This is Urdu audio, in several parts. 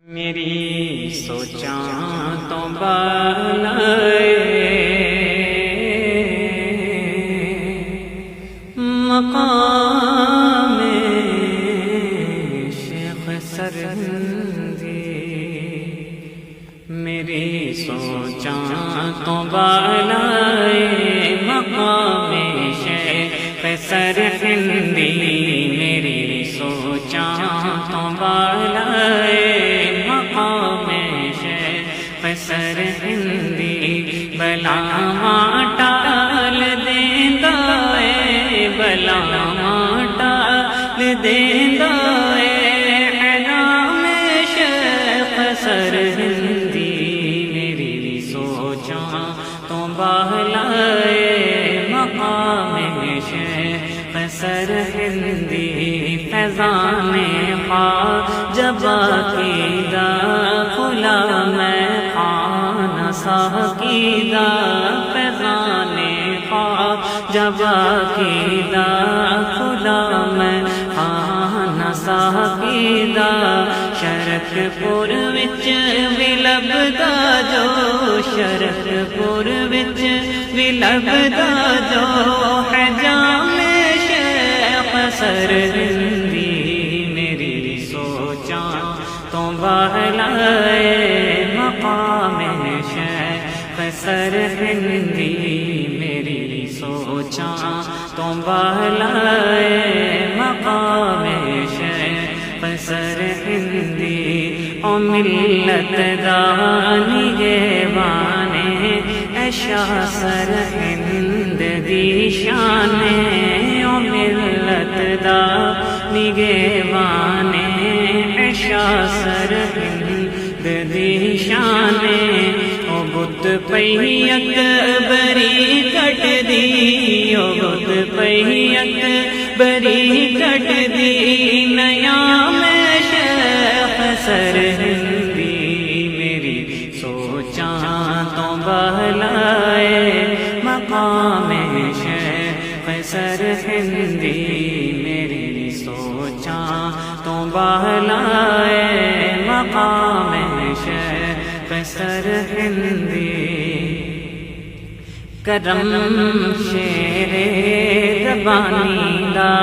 میری سوچاں تو بالائے مقام شیخ سرہندی، میری سوچاں تو بالائے مقام شیخ سرہندی، میری سوچاں تو بالائے سرہندی، بلا ٹال دیندا اے، بلا ٹال دیندا اے، حرام شیخ سرہندی، میری سوچاں تو بالائے مقام شیخ سرہندی، فیضان خواجہ عقیدہ کھلا میں ساقیدہ، فیضان خواجہ عقیدہ کھلا میں خانہ ساقیدہ، شرک پور وچ وی لبدا جو، شرک پور وچ وی لبدا جو، ہے جام شیخ سرہندی، میری سوچاں تو بالائے مقام شیخ سرہندی، میری سوچاں تو بالائے مقام شیخ سرہندی، او ملت دا نگہبان اے شاہ سرہند دی شان، او ملت دا نگہبان اے شاہ سرہند دی شان، او بت پئی اکبری کٹ دی، او بت پئی اکبری کٹ دی، نیام شیخ سرہندی، میری سوچاں تو بالائے مقام شیخ سرہندی، میری سوچاں تو بالائے مقام شیخ سرہندی، کرم شیر ربانی دا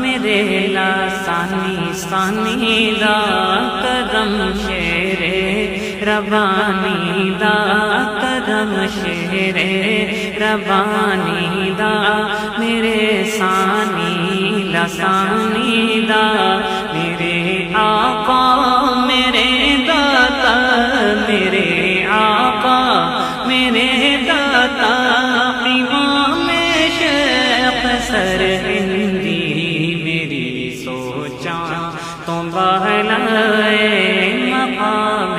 میرے لاسانی ثانی دا، کرم شیر ربانی دا، کرم شیر ربانی دا، میرے ثانی لسانی دا، میرے آقا میرے داتا، میرے آقا میرے داتا، امام شیخ سرہندی، میری سوچاں تو بالائے مقام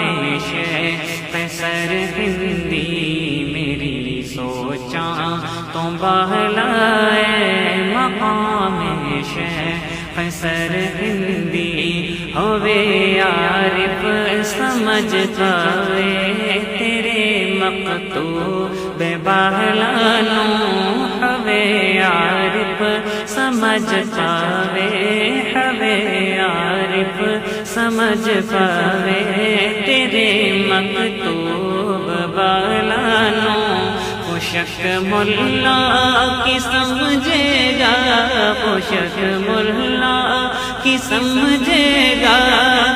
شیخ سرہندی، میری سوچاں تو بالائے مقام شیخ سرہندی، ہوے عارف سمجھتا وے تیرے مکتوب باہلانو، ہوے عارف سمجھتا وے، ہوے عارف سمجھ پاوے تیرے مکتوب باہلانو، خوشک ملا کی سمجھے گا، خوشک ملا کی سمجھے گا،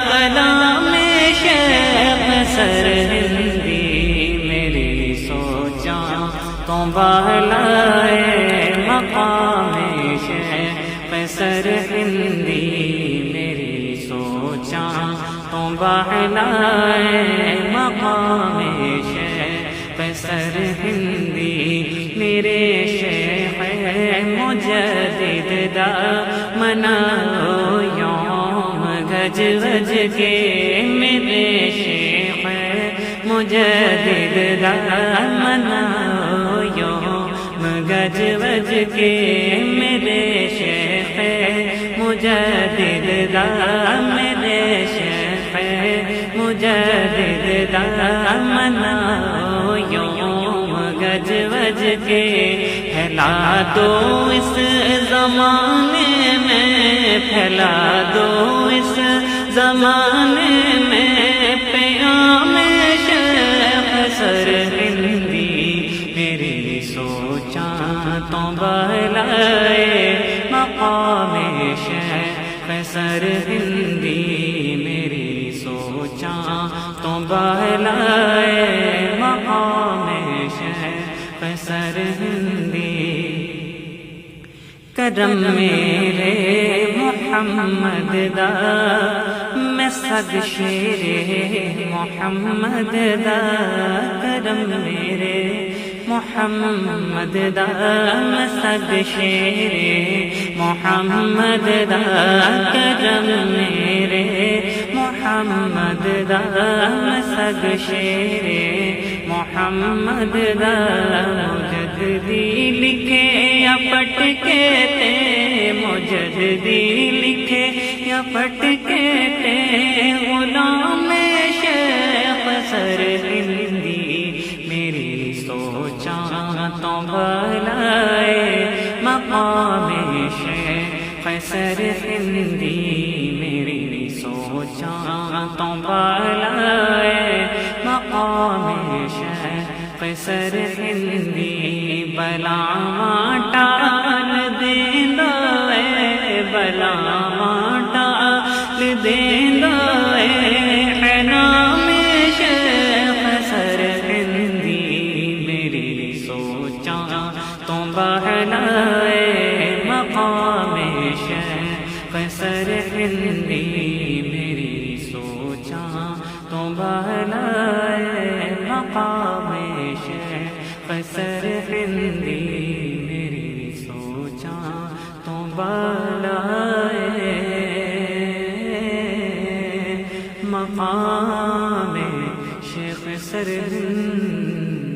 کلام شیخ سرہندی، میری سوچاں تو بالائے مقام شیخ سرہندی، میری سوچاں تو بالائے مقام شیخ سرہندی، میرے شیخ مجدد دا مناؤ یوم گج وج کے، میرے شیخ مجدد دا مناؤ یوم گج وج کے، میرے شیخ مجدد دا، میرے شیخ مجدد دا مناؤ یوم گج وج کے، پھیلا دو اس زمانے میں، پھیلا دو اس زمانے میں بہلائے مقام شیخ سرہندی کرم میرے محمد دا میں سگ شیر محمد دا کرم میرے محمد دا میں سگ شیر محمد دا کرم میرے محمد دا میں سگ شیر محمد دا مجددی لکھے یا پٹ کے تے مجددی لکھے یا پٹ کے تے غلام شیخ سرہندی میری سوچاں تو بھلائے مقام شیخ سرہندی میری سوچاں تو بھلائے مقام شیخ سرہندی بلا ٹال دیندا اے بلا ٹال دیندا اے نام شیخ سرہندی میری سوچاں تو بہلائے مقام شیخ سرہندی میری سوچاں تو بہلائے مقام شیخ سرہندی میری سوچاں تو بہلائے مقام شیخ سرہندی